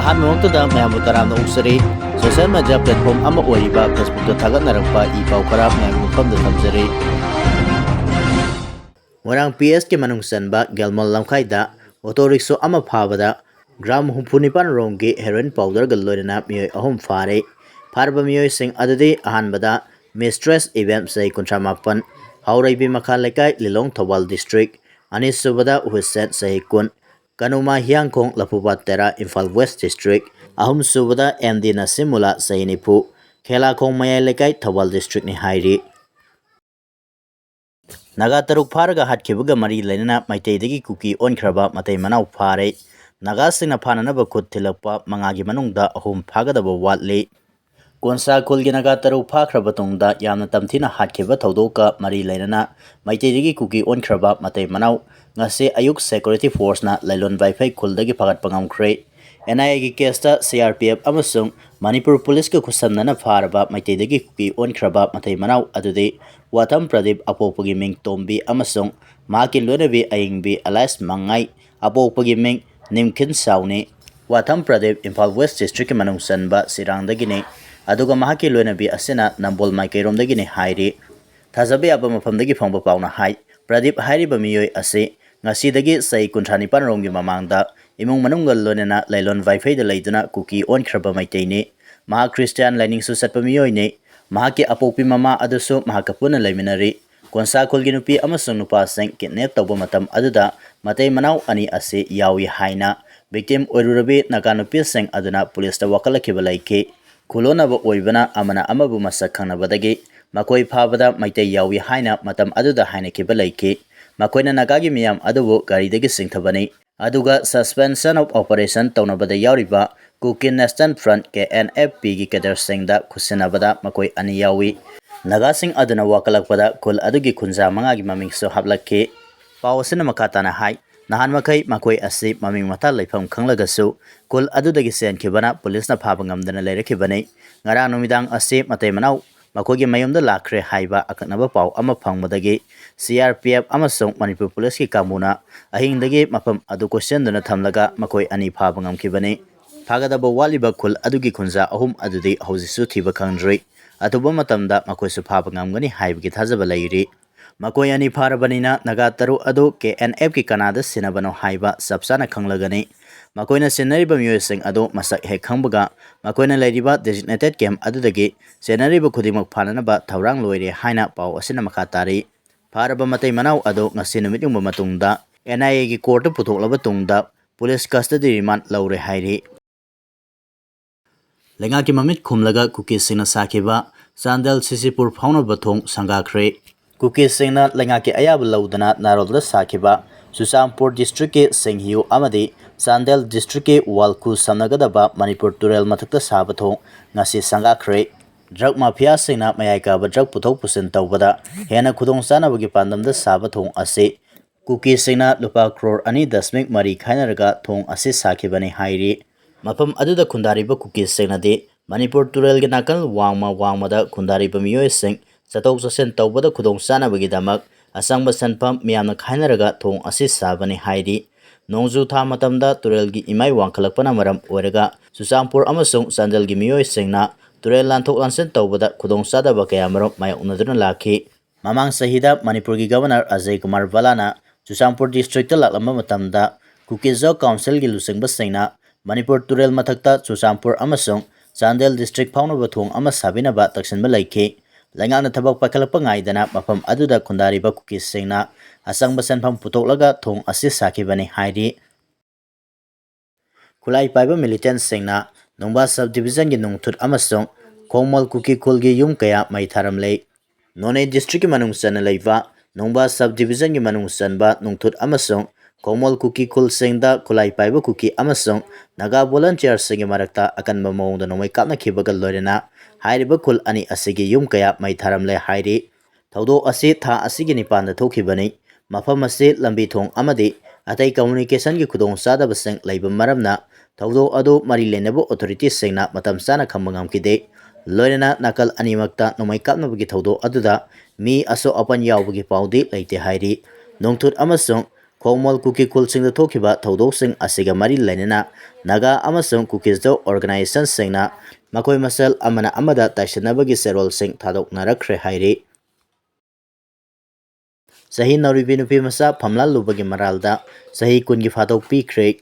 ꯑꯍꯥꯟꯕꯃꯛꯇꯗ ꯃꯌꯥꯝꯕꯨ ꯇꯔꯥꯝꯅ ꯑꯣꯛꯆꯔꯤ social media platform ꯑꯃ ꯑꯣꯏꯔꯤꯕ ꯐꯦꯁꯕꯨꯛꯇ ꯊꯥꯒꯠꯅꯔꯛꯄ ꯏ ꯄꯥꯎ ꯈꯔ ꯃꯌꯥꯝꯒꯤ ꯃꯐꯝꯗ ꯊꯝꯖꯔꯤ꯫ ꯃꯣꯏꯔꯥꯡ ꯄꯤ.ꯑꯦꯁ.ꯀꯤ ꯃꯅꯨꯡ ꯆꯟꯕ ꯒꯦꯜꯃꯣꯜ ꯂꯝꯈꯥꯏꯗ ꯑꯣꯇꯣ ꯔꯤꯛꯁꯣ ꯑꯃ ꯐꯥꯕꯗ ꯒ꯭ꯔꯥꯝ 69 ꯔꯣꯝꯒꯤ ꯍꯦꯔꯣꯏꯟ ꯄꯥꯎꯗꯔꯒ ꯂꯣꯏꯅꯅ ꯃꯤꯑꯣꯏ 3 ꯐꯥꯔꯦ꯫ ꯐꯥꯔꯕ ꯃꯤꯑꯣꯏꯁꯤꯡ ꯑꯗꯨꯗꯤ ꯑꯍꯥꯟꯕꯗ ꯃꯤꯁꯇ꯭ꯔꯦꯁ ꯏꯕꯦꯝ ꯆꯍꯤ 38, ꯍꯥꯎꯔꯩꯕꯤ ꯃꯈꯥ ꯂꯩꯀꯥꯏ ꯂꯤꯂꯣꯡ ꯊꯧꯕꯥꯜ ꯗꯤꯁꯇ꯭ꯔꯤꯛ, ꯑꯅꯤꯁꯨꯕꯗ ꯍꯨꯏꯁꯦꯠ ꯆꯍꯤ 10, ꯀꯅꯨꯃꯥ ꯍꯤꯌꯥꯡꯈꯣꯡ ꯂꯐꯨꯄꯥꯠ ꯇꯦꯔꯥ ꯏꯝꯐꯥꯜ ꯋꯦꯁ ꯗꯤꯁꯇ꯭ꯔꯤꯛ, ꯑꯍꯨꯝꯁꯨꯕꯗ M.D. ꯅꯁꯤꯃꯨꯜꯂꯥ ꯆꯍꯤ 90, ꯈꯦꯂꯥꯈꯣꯡ ꯃꯌꯥꯏ ꯂꯩꯀꯥꯏ ꯊꯧꯕꯥꯜ ꯗꯤꯁꯇ꯭ꯔꯤꯛꯅꯤ ꯍꯥꯏꯔꯤ꯫ ꯅꯥꯒꯥ 3 ꯐꯥꯔꯒ ꯍꯥꯠꯈꯤꯕꯒ ꯃꯔꯤ ꯂꯩꯅꯅ ꯃꯩꯇꯩꯗꯒꯤ ꯀꯨꯀꯤ ꯑꯣꯟꯈ꯭ꯔꯕ ꯃꯇꯩ ꯃꯅꯥꯎ ꯐꯥꯔꯦ꯫ ꯅꯥꯒꯥꯁꯤꯡꯅ ꯐꯥꯅꯅꯕ ꯈꯨꯠ ꯊꯤꯜꯂꯛꯄ 5ꯒꯤ ꯃꯅꯨꯡꯗ 3 ꯐꯥꯒꯗꯕ ꯋꯥꯠꯂꯤ꯫ ꯀꯣꯟꯁꯥ ꯈꯨꯜꯒꯤ ꯅꯥꯒꯥ 3 ꯐꯥꯈ꯭ꯔꯕ ꯇꯨꯡꯗ ꯌꯥꯝꯅ ꯇꯝꯊꯤꯅ ꯍꯥꯠꯈꯤꯕ ꯊꯧꯗꯣꯛꯀ ꯃꯔꯤ ꯂꯩꯅꯅ ꯃꯩꯇꯩꯗꯒꯤ ꯀꯨꯀꯤ ꯑꯣꯟꯈ꯭ꯔꯕ ꯃꯇꯩ ꯃꯅꯥꯎ ꯉꯁꯤ ꯑꯌꯨꯛ ꯁꯦꯀ꯭ꯌꯨꯔꯤꯇꯤ ꯐꯣꯔꯁꯅ ꯂꯩꯂꯣꯟ ꯕꯥꯏꯐꯩ ꯈꯨꯜꯗꯒꯤ ꯐꯥꯒꯠꯄ ꯉꯝꯈ꯭ꯔꯦ꯫ NIAꯒꯤ ꯀꯦꯁꯇ CRPF ꯑꯃꯁꯨꯡ ꯃꯅꯤꯄꯨꯔ ꯄꯨꯂꯤꯁꯀ ꯈꯨꯠꯁꯝꯅꯅ ꯐꯥꯔꯕ ꯃꯩꯇꯩꯗꯒꯤ ꯀꯨꯀꯤ ꯑꯣꯟꯈ꯭ꯔꯕ ꯃꯇꯩ ꯃꯅꯥꯎ ꯑꯗꯨꯗꯤ ꯋꯥꯊꯝ ꯄ꯭ꯔꯗꯤꯞ ꯑꯄꯣꯛꯄꯒꯤ ꯃꯤꯡ ꯇꯣꯝꯕꯤ ꯑꯃꯁꯨꯡ ꯃꯍꯥꯛꯀꯤ ꯂꯣꯏꯅꯕꯤ ꯑꯌꯤꯡꯕꯤ ꯑꯂꯥꯏꯁ ꯃꯉꯥꯏ ꯑꯄꯣꯛꯄꯒꯤ ꯃꯤꯡ ꯅꯤꯝꯈꯤꯟ ꯁꯥꯎꯅꯤ꯫ ꯋꯥꯊꯝ ꯄ꯭ꯔꯗꯤꯞ ꯏꯝꯐꯥꯜ ꯋꯦꯁ ꯗꯤꯁꯇ꯭ꯔꯤꯛꯀꯤ ꯃꯅꯨꯡ ꯆꯟꯕ ꯁꯤꯔꯥꯡꯗꯒꯤꯅꯤ, ꯑꯗꯨꯒ ꯃꯍꯥꯛꯀꯤ ꯂꯣꯏꯅꯕꯤ ꯑꯁꯤꯅ ꯅꯝꯕꯣꯜ ꯃꯥꯏꯀꯩꯔꯣꯝꯗꯒꯤꯅꯤ ꯍꯥꯏꯔꯤ꯫ ꯊꯥꯖꯕ ꯌꯥꯕ ꯃꯐꯝꯗꯒꯤ ꯐꯪꯕ ꯄꯥꯎꯅ ꯍꯥꯏ ꯄ꯭ꯔꯗꯤꯞ ꯍꯥꯏꯔꯤꯕ ꯃꯤꯑꯣꯏ ꯑꯁꯤ ꯉꯁꯤꯗꯒꯤ ꯆꯍꯤ 39 ꯔꯣꯝꯒꯤ ꯃꯃꯥꯡꯗ ꯏꯃꯨꯡ ꯃꯅꯨꯡꯒ ꯂꯣꯏꯅꯅ ꯂꯩꯂꯣꯟ ꯕꯥꯏꯐꯩꯗ ꯂꯩꯗꯨꯅ ꯀꯨꯀꯤ ꯑꯣꯟꯈ꯭ꯔꯕ ꯃꯩꯇꯩꯅꯤ꯫ ꯃꯍꯥꯛ ꯈ꯭ꯔꯤꯁꯇꯤꯌꯥꯟ ꯂꯥꯏꯅꯤꯡꯁꯨ ꯆꯠꯄ ꯃꯤꯑꯣꯏꯅꯤ꯫ ꯃꯍꯥꯛꯀꯤ ꯑꯄꯣꯛꯄꯤ ꯃꯃꯥ ꯑꯗꯨꯁꯨ ꯃꯍꯥꯛꯀ ꯄꯨꯟꯅ ꯂꯩꯃꯤꯟꯅꯔꯤ꯫ ꯀꯣꯟꯁꯥ ꯈꯨꯜꯒꯤ ꯅꯨꯄꯤ ꯑꯃꯁꯨꯡ ꯅꯨꯄꯥꯁꯤꯡ ꯀꯤꯗꯅꯦꯞ ꯇꯧꯕ ꯃꯇꯝ ꯑꯗꯨꯗ ꯃꯇꯩ ꯃꯅꯥꯎ 2 ꯑꯁꯤ ꯌꯥꯎꯏ ꯍꯥꯏꯅ ꯚꯤꯛꯇꯤꯝ ꯑꯣꯏꯔꯨꯔꯕꯤ ꯅꯥꯒꯥ ꯅꯨꯄꯤꯁꯤꯡ ꯑꯗꯨꯅ ꯄꯨꯂꯤꯁꯇ ꯋꯥꯀꯠꯂꯛꯈꯤꯕ ꯂꯩꯈꯤ꯫ ꯈꯨꯂꯣꯟꯅꯕ ꯑꯣꯏꯕꯅ ꯑꯃꯅ ꯑꯃꯕꯨ ꯃꯁꯛ ꯈꯪꯅꯕꯗꯒꯤ ꯃꯈꯣꯏ ꯐꯥꯕꯗ ꯃꯩꯇꯩ ꯌꯥꯎꯏ ꯍꯥꯏꯅ ꯃꯇꯝ ꯑꯗꯨꯗ ꯍꯥꯏꯅꯈꯤꯕ ꯂꯩꯈꯤ꯫ ꯃꯈꯣꯏꯅ ꯅꯥꯒꯥꯒꯤ ꯃꯤꯌꯥꯝ ꯑꯗꯨꯕꯨ ꯒꯥꯔꯤꯗꯒꯤ ꯆꯤꯡꯊꯕꯅꯤ, ꯑꯗꯨꯒ ꯁꯁꯄꯦꯟꯁꯟ ꯑꯣꯐ ꯑꯣꯄꯔꯦꯁꯟ ꯇꯧꯅꯕꯗ ꯌꯥꯎꯔꯤꯕ KUKI ꯅꯦꯁꯅꯦꯜ ꯐ꯭ꯔꯟꯠ KNFPꯒꯤ ꯀꯦꯗꯔꯁꯤꯡꯗ ꯈꯨꯠꯁꯤꯟꯅꯕꯗ ꯃꯈꯣꯏ 2 ꯌꯥꯎꯏ꯫ ꯅꯥꯒꯥꯁꯤꯡ ꯑꯗꯨꯅ ꯋꯥꯀꯠꯂꯛꯄꯗ ꯈꯨꯜ ꯑꯗꯨꯒꯤ ꯈꯨꯟꯖꯥ 5ꯒꯤ ꯃꯃꯤꯡꯁꯨ ꯍꯥꯞꯂꯛꯈꯤ꯫ ꯄꯥꯎ ꯑꯁꯤꯅ ꯃꯈꯥ ꯇꯥꯅ ꯍꯥꯏ ꯅꯍꯥꯟꯃꯈꯩ ꯃꯈꯣꯏ ꯑꯁꯤ ꯃꯃꯤꯡ ꯃꯊꯥ ꯂꯩꯐꯝ ꯈꯪꯂꯒꯁꯨ ꯈꯨꯜ ꯑꯗꯨꯗꯒꯤ ꯆꯦꯟꯈꯤꯕꯅ ꯄꯨꯂꯤꯁꯅ ꯐꯥꯕ ꯉꯝꯗꯅ ꯂꯩꯔꯛꯈꯤꯕꯅꯤ꯫ ꯉꯔꯥꯡ ꯅꯨꯃꯤꯗꯥꯡ ꯑꯁꯤ ꯃꯇꯩ ꯃꯅꯥꯎ ꯃꯈꯣꯏꯒꯤ ꯃꯌꯨꯝꯗ ꯂꯥꯛꯈ꯭ꯔꯦ ꯍꯥꯏꯕ ꯑꯀꯛꯅꯕ ꯄꯥꯎ ꯑꯃ ꯐꯪꯕꯗꯒꯤ CRPF ꯑꯃꯁꯨꯡ ꯃꯅꯤꯄꯨꯔ ꯄꯨꯂꯤꯁꯀꯤ ꯀꯥꯡꯕꯨꯅ ꯑꯍꯤꯡꯗꯒꯤ ꯃꯐꯝ ꯑꯗꯨ ꯀꯣꯏꯁꯤꯟꯗꯨꯅ ꯊꯝꯂꯒ ꯃꯈꯣꯏ 2 ꯐꯥꯕ ꯉꯝꯈꯤꯕꯅꯤ꯫ ꯐꯥꯒꯗꯕ ꯋꯥꯠꯂꯤꯕ ꯈꯨꯜ ꯑꯗꯨꯒꯤ ꯈꯨꯟꯖꯥ 3 ꯑꯗꯨꯗꯤ ꯍꯧꯖꯤꯛꯁꯨ ꯊꯤꯕ ꯈꯪꯗ꯭ꯔꯤ꯫ ꯑꯊꯨꯕ ꯃꯇꯝꯗ ꯃꯈꯣꯏꯁꯨ ꯐꯥꯕ ꯉꯝꯒꯅꯤ ꯍꯥꯏꯕꯒꯤ ꯊꯥꯖꯕ ꯂꯩꯔꯤ꯫ ꯃꯈꯣꯏ 2 ꯐꯥꯔꯕꯅꯤꯅ ꯅꯥꯒꯥ 3 ꯑꯗꯨ KNFꯀꯤ ꯀꯅꯥꯗ ꯁꯤꯟꯅꯕꯅꯣ ꯍꯥꯏꯕ ꯆꯞ ꯆꯥꯅ ꯈꯪꯂꯒꯅꯤ꯫ ꯃꯈꯣꯏꯅ ꯁꯤꯟꯅꯔꯤꯕ ꯃꯤꯑꯣꯏꯁꯤꯡ ꯑꯗꯨ ꯃꯁꯛ ꯍꯦꯛ ꯈꯪꯕꯒ ꯃꯈꯣꯏꯅ ꯂꯩꯔꯤꯕ ꯗꯦꯖꯤꯒꯅꯦꯇꯦꯗ ꯀꯦꯝꯞ ꯑꯗꯨꯗꯒꯤ ꯆꯦꯟꯅꯔꯤꯕ ꯈꯨꯗꯤꯡꯃꯛ ꯐꯥꯅꯅꯕ ꯊꯧꯔꯥꯡ ꯂꯣꯏꯔꯦ ꯍꯥꯏꯅ ꯄꯥꯎ ꯑꯁꯤꯅ ꯃꯈꯥ ꯇꯥꯔꯤ꯫ ꯐꯥꯔꯕ ꯃꯇꯩ ꯃꯅꯥꯎ ꯑꯗꯨ ꯉꯁꯤ ꯅꯨꯃꯤꯠ ꯌꯨꯡꯕ ꯃꯇꯨꯡꯗ NIAꯒꯤ ꯀꯣꯔꯠꯇ ꯄꯨꯊꯣꯛꯂꯕ ꯇꯨꯡꯗ ꯄꯨꯂꯤꯁ ꯀꯁꯇꯗꯤ ꯔꯤꯃꯥꯟꯗ ꯂꯧꯔꯦ ꯍꯥꯏꯔꯤ꯫ ꯂꯩꯉꯥꯛꯀꯤ ꯃꯃꯤꯠ ꯈꯨꯝꯂꯒ ꯀꯨꯀꯤꯁꯤꯡꯅ ꯁꯥꯈꯤꯕ ꯆꯥꯟꯗꯦꯜ CCPUR ꯐꯥꯎꯅꯕ ꯊꯣꯡ ꯁꯪꯒꯥꯈ꯭ꯔꯦ꯫ ꯀꯨꯀꯤꯁꯤꯡꯅ ꯂꯩꯉꯥꯛꯀꯤ ꯑꯌꯥꯕ ꯂꯧꯗꯅ ꯅꯥꯔꯣꯜꯗ ꯁꯥꯈꯤꯕ ꯆꯨꯔꯆꯥꯟꯄꯨꯔ ꯗꯤꯁꯇ꯭ꯔꯤꯛꯀꯤ ꯁꯤꯡꯍꯤꯌꯨ ꯑꯃꯗꯤ ꯆꯥꯟꯗꯦꯜ ꯗꯤꯁꯇ꯭ꯔꯤꯛꯀꯤ ꯋꯥꯜꯈꯨ ꯁꯝꯅꯒꯗꯕ ꯃꯅꯤꯄꯨꯔ ꯇꯨꯔꯦꯜ ꯃꯊꯛꯇ ꯁꯥꯕ ꯊꯣꯡ ꯉꯁꯤ ꯁꯪꯒꯥꯈ꯭ꯔꯦ꯫ ꯗ꯭ꯔꯒ ꯃꯥꯐꯤꯌꯥꯁꯤꯡꯅ ꯃꯌꯥꯏ ꯀꯥꯕ ꯗ꯭ꯔꯒ ꯄꯨꯊꯣꯛ ꯄꯨꯁꯤꯟ ꯇꯧꯕꯗ ꯍꯦꯟꯅ ꯈꯨꯗꯣꯡꯆꯥꯅꯕꯒꯤ ꯄꯥꯟꯗꯝꯗ ꯁꯥꯕ ꯊꯣꯡ ꯑꯁꯤ ꯀꯨꯀꯤꯁꯤꯡꯅ ꯂꯨꯄꯥ ꯀ꯭ꯔꯣꯔ 2.3 ꯈꯥꯏꯅꯔꯒ ꯊꯣꯡ ꯑꯁꯤ ꯁꯥꯈꯤꯕꯅꯤ ꯍꯥꯏꯔꯤ꯫ ꯃꯐꯝ ꯑꯗꯨꯗ ꯈꯨꯟꯗꯥꯔꯤꯕ ꯀꯨꯀꯤꯁꯤꯡꯅꯗꯤ ꯃꯅꯤꯄꯨꯔ ꯇꯨꯔꯦꯜꯒꯤ ꯅꯥꯀꯜ ꯋꯥꯡꯃꯗ ꯈꯨꯟꯗꯥꯔꯤꯕ ꯃꯤꯑꯣꯏꯁꯤꯡ ꯆꯠꯊꯣꯛ ꯆꯠꯁꯤꯟ ꯇꯧꯕꯗ ꯈꯨꯗꯣꯡꯆꯥꯅꯕꯒꯤꯗꯃꯛ ꯑꯆꯪꯕ ꯁꯦꯟꯐꯝ ꯃꯤꯌꯥꯝꯅ ꯈꯥꯏꯅꯔꯒ ꯊꯣꯡ ꯑꯁꯤ ꯁꯥꯕꯅꯤ ꯍꯥꯏꯔꯤ꯫ ꯅꯣꯡꯖꯨ ꯊꯥ ꯃꯇꯝꯗ ꯇꯨꯔꯦꯜꯒꯤ ꯏꯃꯥꯏ ꯋꯥꯡꯈꯠꯂꯛꯄꯅ ꯃꯔꯝ ꯑꯣꯏꯔꯒ ꯆꯨꯔꯆꯥꯟꯄꯨꯔ ꯑꯃꯁꯨꯡ ꯆꯥꯟꯗꯦꯜꯒꯤ ꯃꯤꯑꯣꯏꯁꯤꯡꯅ ꯇꯨꯔꯦꯜ ꯂꯥꯟꯊꯣꯛ ꯂꯥꯟꯁꯤꯟ ꯇꯧꯕꯗ ꯈꯨꯗꯣꯡꯆꯥꯗꯕ ꯀꯌꯥꯃꯔꯨꯝ ꯃꯥꯌꯣꯛꯅꯗꯨꯅ ꯂꯥꯛꯈꯤ꯫ ꯃꯃꯥꯡ ꯆꯍꯤꯗ ꯃꯅꯤꯄꯨꯔꯒꯤ ꯒꯚꯔꯅꯔ ꯑꯖꯌ ꯀꯨꯃꯥꯔ ꯚꯥꯂꯥꯅ ꯆꯨꯔꯆꯥꯟꯄꯨꯔ ꯗꯤꯁꯇ꯭ꯔꯤꯛꯇ ꯂꯥꯛꯂꯝꯕ ꯃꯇꯝꯗ ꯀꯨꯀꯤ ꯖꯣꯒ ꯀꯥꯎꯟꯁꯤꯜꯒꯤ ꯂꯨꯆꯤꯡꯕꯁꯤꯡꯅ ꯃꯅꯤꯄꯨꯔ ꯇꯨꯔꯦꯜ ꯃꯊꯛꯇ ꯆꯨꯔꯆꯥꯟꯄꯨꯔ ꯑꯃꯁꯨꯡ ꯆꯥꯟꯗꯦꯜ ꯗꯤꯁꯇ꯭ꯔꯤꯛ ꯐꯥꯎꯅꯕ ꯊꯣꯡ ꯑꯃ ꯁꯥꯕꯤꯅꯕ ꯇꯛꯁꯤꯟꯕ ꯂꯩꯈꯤ꯫ ꯂꯩꯉꯥꯛꯅ ꯊꯕꯛ ꯄꯥꯏꯈꯠꯂꯛꯄ ꯉꯥꯏꯗꯅ ꯃꯐꯝ ꯑꯗꯨꯗ ꯈꯨꯟꯗꯥꯔꯤꯕ ꯀꯨꯀꯤꯁꯤꯡꯅ ꯑꯆꯪꯕ ꯁꯦꯟꯐꯝ ꯄꯨꯊꯣꯛꯂꯒ ꯊꯣꯡ ꯑꯁꯤ ꯁꯥꯈꯤꯕꯅꯤ ꯍꯥꯏꯔꯤ꯫ ꯈꯨꯠꯂꯥꯏ ꯄꯥꯏꯕ ꯃꯤꯂꯤꯇꯦꯟꯠꯁꯤꯡꯅ ꯅꯨꯡꯕꯥ ꯁꯕ ꯗꯤꯚꯤꯖꯟꯒꯤ ꯅꯨꯡꯊꯨꯠ ꯑꯃꯁꯨꯡ ꯈꯣꯡꯃꯣꯜ ꯀꯨꯀꯤ ꯈꯨꯜꯒꯤ ꯌꯨꯝ ꯀꯌꯥ ꯃꯩ ꯊꯥꯔꯝꯂꯦ꯫ ꯅꯣꯅꯦ ꯗꯤꯁꯇ꯭ꯔꯤꯛꯀꯤ ꯃꯅꯨꯡ ꯆꯟꯅ ꯂꯩꯕ ꯅꯨꯡꯕꯥ ꯁꯕ ꯗꯤꯚꯤꯖꯟꯒꯤ ꯃꯅꯨꯡ ꯆꯟꯕ ꯅꯨꯡꯊꯨꯠ ꯑꯃꯁꯨꯡ ꯈꯣꯡꯃꯣꯜ ꯀꯨꯀꯤ ꯈꯨꯜꯁꯤꯡꯗ ꯈꯨꯠꯂꯥꯏ ꯄꯥꯏꯕ ꯀꯨꯀꯤ ꯑꯃꯁꯨꯡ ꯅꯥꯒꯥ ꯚꯣꯂꯟꯇꯤꯌꯔꯁꯤꯡꯒꯤ ꯃꯔꯛꯇ ꯑꯀꯟꯕ ꯃꯑꯣꯡꯗ ꯅꯣꯡꯃꯩ ꯀꯥꯞꯅꯈꯤꯕꯒ ꯂꯣꯏꯅꯅ ꯍꯥꯏꯔꯤꯕ ꯈꯨꯜ 2 ꯑꯁꯤꯒꯤ ꯌꯨꯝ ꯀꯌꯥ ꯃꯩ ꯊꯥꯔꯝꯂꯦ ꯍꯥꯏꯔꯤ꯫ ꯊꯧꯗꯣꯛ ꯑꯁꯤ ꯊꯥ ꯑꯁꯤꯒꯤ 9ꯗ ꯊꯣꯛꯈꯤꯕꯅꯤ꯫ ꯃꯐꯝ ꯑꯁꯤ ꯂꯝꯕꯤ ꯊꯣꯡ ꯑꯃꯗꯤ ꯑꯇꯩ ꯀꯝꯃꯨꯅꯤꯀꯦꯁꯟꯒꯤ ꯈꯨꯗꯣꯡꯆꯥꯗꯕꯁꯤꯡ ꯂꯩꯕ ꯃꯔꯝꯅ ꯊꯧꯗꯣꯛ ꯑꯗꯨ ꯃꯔꯤ ꯂꯩꯅꯕ ꯑꯣꯊꯣꯔꯤꯇꯤꯁꯤꯡꯅ ꯃꯇꯝ ꯆꯥꯅ ꯈꯪꯕ ꯉꯝꯈꯤꯗꯦ꯫ ꯂꯣꯏꯅꯅ ꯅꯥꯀꯜ ꯑꯅꯤꯃꯛꯇ ꯅꯣꯡꯃꯩ ꯀꯥꯞꯅꯕꯒꯤ ꯊꯧꯗꯣꯛ ꯑꯗꯨꯗ ꯃꯤ ꯑꯁꯣꯛ ꯑꯄꯟ ꯌꯥꯎꯕꯒꯤ ꯄꯥꯎꯗꯤ ꯂꯩꯇꯦ ꯍꯥꯏꯔꯤ꯫ ꯅꯨꯡꯊꯨꯠ ꯑꯃꯁꯨꯡ ꯈꯣꯡꯃꯣꯜ ꯀꯨꯀꯤ ꯈꯨꯜꯁꯤꯡꯗ ꯊꯣꯛꯈꯤꯕ ꯊꯧꯗꯣꯛꯁꯤꯡ ꯑꯁꯤꯒ ꯃꯔꯤ ꯂꯩꯅꯅ ꯅꯥꯒꯥ ꯑꯃꯁꯨꯡ ꯀꯨꯀꯤꯁ ꯑꯣꯔꯒꯅꯥꯏꯖꯦꯁꯟꯁꯤꯡꯅ ꯃꯈꯣꯏ ꯃꯁꯦꯜ ꯑꯃꯅ ꯑꯃꯗ ꯇꯥꯏꯁꯤꯟꯅꯕꯒꯤ ꯆꯦꯔꯣꯜꯁꯤꯡ ꯊꯥꯗꯣꯛꯅꯔꯛꯈ꯭ꯔꯦ ꯍꯥꯏꯔꯤ꯫ ꯆꯍꯤ ꯅꯧꯔꯤꯕꯤ ꯅꯨꯄꯤ ꯃꯆꯥ ꯐꯝꯂꯥꯜꯂꯨꯕꯒꯤ ꯃꯔꯥꯜꯗ ꯆꯍꯤ 10ꯒꯤ ꯐꯥꯗꯣꯛ ꯄꯤꯈ꯭ꯔꯦ꯫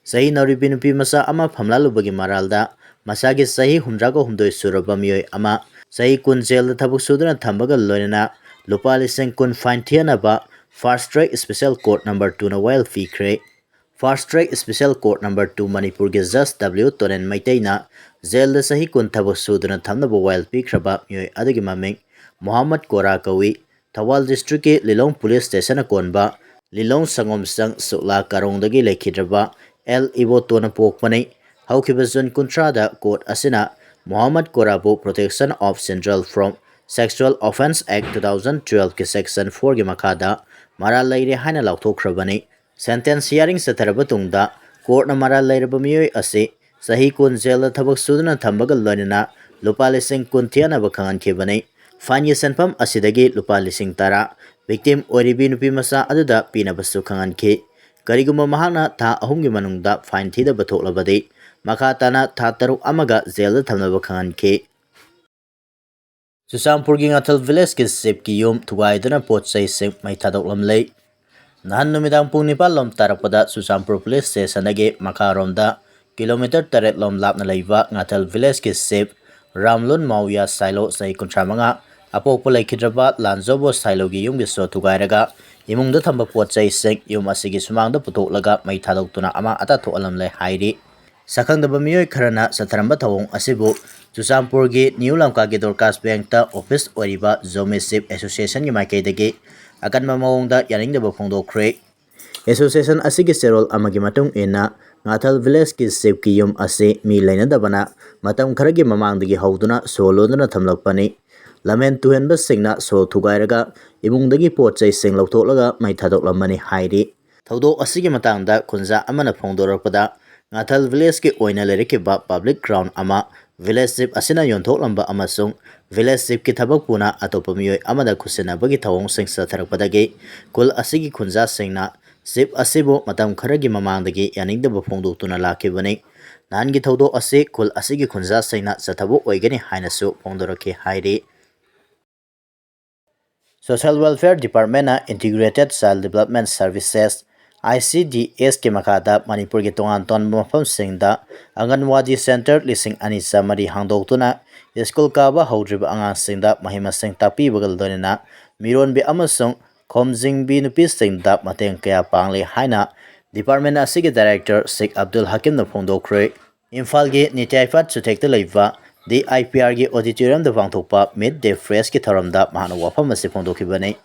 ꯆꯍꯤ ꯅꯧꯔꯤꯕꯤ ꯅꯨꯄꯤ ꯃꯆꯥ ꯑꯃ ꯐꯝꯂꯥꯜꯂꯨꯕꯒꯤ ꯃꯔꯥꯜꯗ ꯃꯁꯥꯒꯤ ꯆꯍꯤ 69 ꯁꯨꯔꯕ ꯃꯤꯑꯣꯏ ꯑꯃ ꯆꯍꯤ 10 ꯖꯦꯜꯗ ꯊꯕꯛ ꯁꯨꯗꯨꯅ ꯊꯝꯕꯒ ꯂꯣꯏꯅꯅ ꯂꯨꯄꯥ 10,000 ꯐꯥꯏꯟ ꯊꯤꯍꯟꯅꯕ fast track special court number 2ꯅ ꯋꯥꯌꯦꯜ ꯄꯤꯈ꯭ꯔꯦ꯫ Fast track special court number 2 ꯃꯅꯤꯄꯨꯔꯒꯤ ꯖꯁ W. ꯇꯣꯅꯦꯟ ꯃꯩꯇꯩꯅ ꯖꯦꯜꯗ ꯆꯍꯤ 10 ꯊꯕꯛ ꯁꯨꯗꯨꯅ ꯊꯝꯅꯕ ꯋꯥꯌꯦꯜ ꯄꯤꯈ꯭ꯔꯕ ꯃꯤꯑꯣꯏ ꯑꯗꯨꯒꯤ ꯃꯃꯤꯡ ꯃꯣꯍꯥꯃꯗ ꯀꯣꯔꯥ ꯀꯧꯏ꯫ ꯊꯧꯕꯥꯜ ꯗꯤꯁꯇ꯭ꯔꯤꯛꯀꯤ ꯂꯤꯂꯣꯡ ꯄꯨꯂꯤꯁ ꯁ꯭ꯇꯦꯁꯟꯅ ꯀꯣꯟꯕ ꯂꯤꯂꯣꯡ ꯁꯪꯒꯣꯝꯆꯪ ꯁꯨꯛꯂꯥ ꯀꯥꯔꯣꯡꯗꯒꯤ ꯂꯩꯈꯤꯗ꯭ꯔꯕ ꯑꯦꯜ ꯏꯕꯣꯇꯣꯅ ꯄꯣꯛꯄꯅꯤ꯫ ꯍꯧꯈꯤꯕ ꯖꯨꯟ 30ꯗ ꯀꯣꯔꯠ ꯑꯁꯤꯅ ꯃꯣꯍꯥꯃꯗ ꯀꯣꯔꯥꯕꯨ protection of children from sexual offences act 2012ꯒꯤ ꯁꯦꯛꯁꯟ 4ꯒꯤ ꯃꯈꯥꯗ ꯃꯔꯥꯜ ꯂꯩꯔꯦ ꯍꯥꯏꯅ ꯂꯥꯎꯊꯣꯛꯈ꯭ꯔꯕꯅꯤ꯫ ꯁꯦꯟꯇꯦꯟꯁ ꯍꯤꯌꯥꯔꯤꯡ ꯆꯠꯊꯔꯕ ꯇꯨꯡꯗ ꯀꯣꯔꯠꯅ ꯃꯔꯥꯜ ꯂꯩꯔꯕ ꯃꯤꯑꯣꯏ ꯑꯁꯤ ꯆꯍꯤ 10 ꯖꯦꯜꯗ ꯊꯕꯛ ꯁꯨꯗꯨꯅ ꯊꯝꯕꯒ ꯂꯣꯏꯅꯅ ꯂꯨꯄꯥ 10,000 ꯊꯤꯍꯟꯅꯕ ꯈꯪꯍꯟꯈꯤꯕꯅꯤ꯫ ꯐꯥꯏꯟꯒꯤ ꯁꯦꯟꯐꯝ ꯑꯁꯤꯗꯒꯤ ꯂꯨꯄꯥ 10,010 ꯚꯤꯛꯇꯤꯝ ꯑꯣꯏꯔꯤꯕꯤ ꯅꯨꯄꯤ ꯃꯆꯥ ꯑꯗꯨꯗ ꯄꯤꯅꯕꯁꯨ ꯈꯪꯍꯟꯈꯤ꯫ ꯀꯔꯤꯒꯨꯝꯕ ꯃꯍꯥꯛꯅ ꯊꯥ 3ꯒꯤ ꯃꯅꯨꯡꯗ ꯐꯥꯏꯟ ꯊꯤꯗꯕ ꯊꯣꯛꯂꯕꯗꯤ ꯃꯈꯥ ꯇꯥꯅ ꯊꯥ 6 ꯑꯃꯒ ꯖꯦꯜꯗ ꯊꯝꯅꯕ ꯈꯪꯍꯟꯈꯤ꯫ ꯆꯨꯔꯆꯥꯟꯄꯨꯔꯒꯤ ꯉꯥꯊꯜ ꯚꯤꯂꯦꯖꯀꯤ ꯆꯤꯞꯀꯤ ꯌꯨꯝ ꯊꯨꯒꯥꯏꯗꯨꯅ ꯄꯣꯠ ꯆꯩꯁꯤꯡ ꯃꯩ ꯊꯥꯗꯣꯛꯂꯝꯂꯦ꯫ ꯅꯍꯥꯟ ꯅꯨꯃꯤꯗꯥꯡ ꯄꯨꯡ 9 ꯂꯣꯝ ꯇꯥꯔꯛꯄꯗ ꯆꯨꯔꯆꯥꯟꯄꯨꯔ ꯄꯨꯂꯤꯁ ꯁ꯭ꯇꯦꯁꯟꯗꯒꯤ ꯃꯈꯥꯔꯣꯝꯗ ꯀꯤꯂꯣꯃꯤꯇꯔ 8 ꯂꯣꯝ ꯂꯥꯞꯅ ꯂꯩꯕ ꯉꯥꯊꯜ ꯚꯤꯂꯦꯖꯀꯤ ꯆꯤꯞ ꯔꯥꯝꯂꯨꯟ ꯃꯥꯎꯌꯥ ꯁꯥꯏꯂꯣ ꯆꯍꯤ 35 ꯑꯄꯣꯛꯄ ꯂꯩꯈꯤꯗ꯭ꯔꯕ ꯂꯥꯟꯖꯧꯕ ꯁꯥꯏꯂꯣꯒꯤ ꯌꯨꯝꯒꯤ ꯁꯣ ꯊꯨꯒꯥꯏꯔꯒ ꯏꯃꯨꯡꯗ ꯊꯝꯕ ꯄꯣꯠ ꯆꯩꯁꯤꯡ ꯌꯨꯝ ꯑꯁꯤꯒꯤ ꯁꯨꯃꯥꯡꯗ ꯄꯨꯊꯣꯛꯂꯒ ꯃꯩ ꯊꯥꯗꯣꯛꯇꯨꯅ ꯑꯃꯥꯡ ꯑꯇꯥ ꯊꯣꯛꯍꯜꯂꯝꯂꯦ ꯍꯥꯏꯔꯤ꯫ ꯁꯛꯈꯪꯗꯕ ꯃꯤꯑꯣꯏ ꯈꯔꯅ ꯆꯠꯊꯔꯝꯕ ꯊꯧꯑꯣꯡ ꯑꯁꯤꯕꯨ ꯆꯨꯔꯆꯥꯟꯄꯨꯔꯒꯤ ꯅ꯭ꯌꯨ ꯂꯝꯀꯥꯒꯤ ꯗꯣꯔꯀꯥꯁ ꯕꯦꯡꯛꯇ ꯑꯣꯐꯤꯁ ꯑꯣꯏꯔꯤꯕ ꯖꯣꯃꯤ ꯆꯤꯞ ꯑꯦꯁꯣꯁꯤꯌꯦꯁꯟꯒꯤ ꯃꯥꯏꯀꯩꯗꯒꯤ ꯑꯀꯟꯕ ꯃꯑꯣꯡꯗ ꯌꯥꯅꯤꯡꯗꯕ ꯐꯣꯡꯗꯣꯛꯈ꯭ꯔꯦ꯫ ꯑꯦꯁꯣꯁꯤꯌꯦꯁꯟ ꯑꯁꯤꯒꯤ ꯆꯦꯔꯣꯜ ꯑꯃꯒꯤ ꯃꯇꯨꯡ ꯏꯟꯅ ꯉꯥꯊꯜ ꯚꯤꯂꯦꯖꯀꯤ ꯆꯤꯞꯀꯤ ꯌꯨꯝ ꯑꯁꯤ ꯃꯤ ꯂꯩꯅꯗꯕꯅ ꯃꯇꯝ ꯈꯔꯒꯤ ꯃꯃꯥꯡꯗꯒꯤ ꯍꯧꯗꯨꯅ ꯁꯣ ꯂꯣꯟꯗꯨꯅ ꯊꯝꯂꯛꯄꯅꯤ꯫ ꯂꯝꯍꯦꯟ ꯇꯨꯍꯦꯟꯕꯁꯤꯡꯅ ꯁꯣ ꯊꯨꯒꯥꯏꯔꯒ ꯏꯃꯨꯡꯗꯒꯤ ꯄꯣꯠ ꯆꯩꯁꯤꯡ ꯂꯧꯊꯣꯛꯂꯒ ꯃꯩ ꯊꯥꯗꯣꯛꯂꯝꯕꯅꯤ ꯍꯥꯏꯔꯤ꯫ ꯊꯧꯗꯣꯛ ꯑꯁꯤꯒꯤ ꯃꯇꯥꯡꯗ ꯈꯨꯟꯖꯥ ꯑꯃꯅ ꯐꯣꯡꯗꯣꯔꯛꯄꯗ ꯉꯥꯊꯜ ꯚꯤꯂꯦꯖꯀꯤ ꯑꯣꯏꯅ ꯂꯩꯔꯛꯈꯤꯕ ꯄꯕ꯭ꯂꯤꯛ ꯒ꯭ꯔꯥꯎꯟ ꯑꯃ ꯚꯤꯂꯦꯖ ꯆꯤꯞ ꯑꯁꯤꯅ ꯌꯣꯟꯊꯣꯛꯂꯝꯕ ꯑꯃꯁꯨꯡ ꯚꯤꯂꯦꯖ ꯆꯤꯞꯀꯤ ꯊꯕꯛ ꯄꯨꯅ ꯑꯇꯣꯞꯄ ꯃꯤꯑꯣꯏ ꯑꯃꯗ ꯈꯨꯠꯁꯤꯟꯅꯕꯒꯤ ꯊꯧꯑꯣꯡꯁꯤꯡ ꯆꯠꯊꯔꯛꯄꯗꯒꯤ ꯈꯨꯜ ꯑꯁꯤꯒꯤ ꯈꯨꯟꯖꯥꯁꯤꯡꯅ ꯆꯤꯞ ꯑꯁꯤꯕꯨ ꯃꯇꯝ ꯈꯔꯒꯤ ꯃꯃꯥꯡꯗꯒꯤ ꯌꯥꯅꯤꯡꯗꯕ ꯐꯣꯡꯗꯣꯛꯇꯨꯅ ꯂꯥꯛꯈꯤꯕꯅꯤ꯫ ꯅꯍꯥꯟꯒꯤ ꯊꯧꯗꯣꯛ ꯑꯁꯤ ꯈꯨꯜ ꯑꯁꯤꯒꯤ ꯈꯨꯟꯖꯥꯁꯤꯡꯅ ꯆꯠꯊꯕ ꯑꯣꯏꯒꯅꯤ ꯍꯥꯏꯅꯁꯨ ꯐꯣꯡꯗꯣꯔꯛꯈꯤ ꯍꯥꯏꯔꯤ꯫ ꯁꯣꯁꯤꯌꯦꯜ ꯋꯦꯜꯐꯦꯌꯔ ꯗꯤꯄꯥꯔꯠꯃꯦꯟꯠꯅ integrated child development services (ICDS) ꯃꯈꯥꯗ ꯃꯅꯤꯄꯨꯔꯒꯤ ꯇꯣꯉꯥꯟ ꯇꯣꯉꯥꯟꯕ ꯃꯐꯝꯁꯤꯡꯗ ꯑꯪꯒꯟꯋꯥꯗꯤ ꯁꯦꯟꯇꯔ 2,900 ꯍꯥꯡꯗꯣꯛꯇꯨꯅ ꯁ꯭ꯀꯨꯜ ꯀꯥꯕ ꯍꯧꯗ꯭ꯔꯤꯕ ꯑꯉꯥꯡꯁꯤꯡꯗ ꯃꯍꯩ-ꯃꯁꯤꯡ ꯇꯥꯛꯄꯤꯕꯒ ꯂꯣꯏꯅꯅ ꯃꯤꯔꯣꯟꯕꯤ ꯑꯃꯁꯨꯡ ꯈꯣꯝꯖꯤꯟꯕꯤ ꯅꯨꯄꯤꯁꯤꯡꯗ ꯃꯇꯦꯡ ꯀꯌꯥ ꯄꯥꯡꯂꯤ ꯍꯥꯏꯅ ꯗꯤꯄꯥꯔꯠꯃꯦꯟꯠ ꯑꯁꯤꯒꯤ ꯗꯥꯏꯔꯦꯛꯇꯔ ꯁꯦꯈ ꯑꯕꯗꯨꯜ ꯍꯀꯤꯝꯅ ꯐꯣꯡꯗꯣꯛꯈ꯭ꯔꯦ꯫ ꯏꯝꯐꯥꯜꯒꯤ ꯅꯤꯇ꯭ꯌꯥꯏꯄꯥꯠ ꯆꯨꯊꯦꯛꯇ ꯂꯩꯕ DIPRꯒꯤ ꯑꯣꯗꯤꯇꯣꯔꯤꯌꯝꯗ ꯄꯥꯡꯊꯣꯛꯄ ꯃꯤꯗ ꯗꯦ ꯐ꯭ꯔꯦꯁꯀꯤ ꯊꯧꯔꯝꯗ ꯃꯍꯥꯛꯅ ꯋꯥꯐꯝ ꯑꯁꯤ ꯐꯣꯡꯗꯣꯛꯈꯤꯕꯅꯤ꯫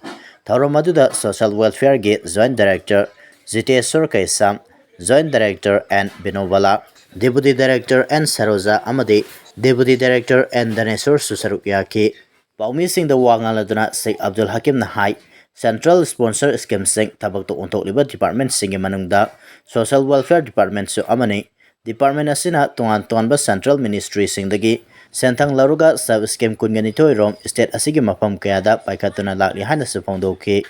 ꯊꯧꯔꯝ ꯑꯗꯨꯗ ꯁꯣꯁꯤꯌꯦꯜ ꯋꯦꯜꯐꯦꯌꯔꯒꯤ joint director Jiteshwar Keisham, joint director N. Binobala, deputy director N. Saroja ꯑꯃꯗꯤ ꯗꯦꯄꯨꯇꯤ ꯗꯥꯏꯔꯦꯛꯇꯔ ꯑꯦꯟ. ꯙꯅꯦꯁ꯭ꯋꯔꯁꯨ ꯁꯔꯨꯛ ꯌꯥꯈꯤ꯫ ꯄꯥꯎꯃꯤꯁꯤꯡꯗ ꯋꯥ ꯉꯥꯡꯂꯗꯨꯅ ꯁꯦꯈ ꯑꯕꯗꯨꯜ ꯍꯀꯤꯝꯅ ꯍꯥꯏ ꯁꯦꯟꯇ꯭ꯔꯦꯜ ꯁ꯭ꯄꯣꯟꯁꯔ ꯁ꯭ꯀꯤꯝꯁꯤꯡ ꯊꯕꯛꯇ ꯑꯣꯟꯊꯣꯛꯂꯤꯕ ꯗꯤꯄꯥꯔꯠꯃꯦꯟꯠꯁꯤꯡꯒꯤ ꯃꯅꯨꯡꯗ ꯁꯣꯁꯤꯌꯦꯜ ꯋꯦꯜꯐꯦꯌꯔ ꯗꯤꯄꯥꯔꯠꯃꯦꯟꯠꯁꯨ ꯑꯃꯅꯤ꯫ ꯗꯤꯄꯥꯔꯠꯃꯦꯟꯠ ꯑꯁꯤꯅ ꯇꯣꯉꯥꯟ ꯇꯣꯉꯥꯟꯕ ꯁꯦꯟꯇ꯭ꯔꯦꯜ ꯃꯤꯅꯤꯁꯇ꯭ꯔꯤꯁꯤꯡꯗꯒꯤ ꯁꯦꯟꯊꯪ ꯂꯧꯔꯒ ꯁꯕ ꯁ꯭ꯀꯤꯝ 22 ꯔꯣꯝ ꯁ꯭ꯇꯦꯠ ꯑꯁꯤꯒꯤ ꯃꯐꯝ ꯀꯌꯥꯗ ꯄꯥꯏꯈꯠꯇꯨꯅ ꯂꯥꯛꯂꯤ ꯍꯥꯏꯅꯁꯨ ꯐꯣꯡꯗꯣꯛꯈꯤ꯫